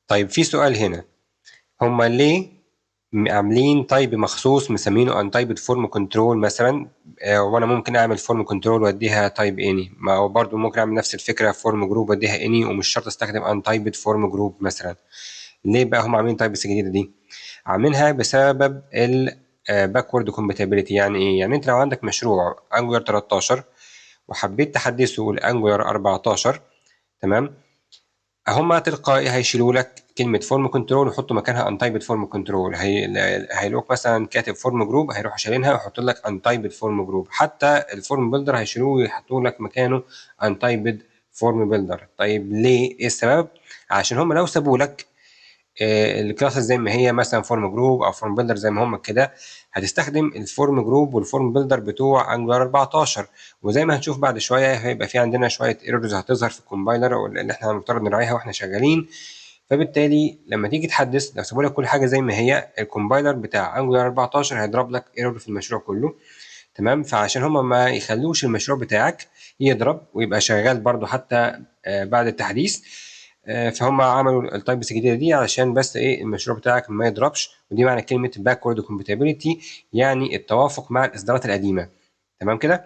طيب في سؤال هنا، هما ليه عاملين تايب مخصوص مسمينه ان تايبد فورم كنترول مثلا؟ وانا ممكن اعمل فورم كنترول واديها تايب اني، ما هو برضه ممكن اعمل نفس الفكره فورم جروب واديها اني، ومش شرط استخدم ان تايبد فورم جروب مثلا. ليه بقى هم عاملين تايبس الجديده دي؟ عاملينها بسبب باكورد كومباتيبلتي. يعني ايه؟ يعني انت لو عندك مشروع انجولار 13 وحبيت تحدثه لانجولار 14، تمام، هم تلقائي هيشيلوا لك كلمه فورم كنترول ويحطوا مكانها انتايبد فورم كنترول. هيلاقوك مثلا كاتب فورم جروب، هيروحوا شايلينها ويحطوا لك انتايبد فورم جروب. حتى الفورم بيلدر هيشيلوه ويحطوا لك مكانه انتايبد فورم بيلدر. طيب ليه؟ ايه السبب؟ عشان هم لو سابوا لك الكلاسز زي ما هي، مثلا فورم جروب او فورم بيلدر زي ما هم كده، هتستخدم الفورم جروب والفورم بيلدر بتوع انجلر 14، وزي ما هنشوف بعد شويه هيبقى في عندنا شويه ايرورز هتظهر في الكومبايلر اللي احنا المفترض نراعيها واحنا شغالين. فبالتالي لما تيجي تحدث، لو سابوا لك كل حاجه زي ما هي، الكومبايلر بتاع انجلر 14 هيضرب لك ايرور في المشروع كله. تمام. فعشان هم ما يخلوش المشروع بتاعك يضرب ويبقى شغال برضو حتى بعد التحديث، فهم عملوا التايبس الجديده دي علشان بس ايه، المشروع بتاعك ما يضربش. ودي معنى كلمه باكورد كومباتيبلتي، يعني التوافق مع الاصدارات القديمه. تمام كده.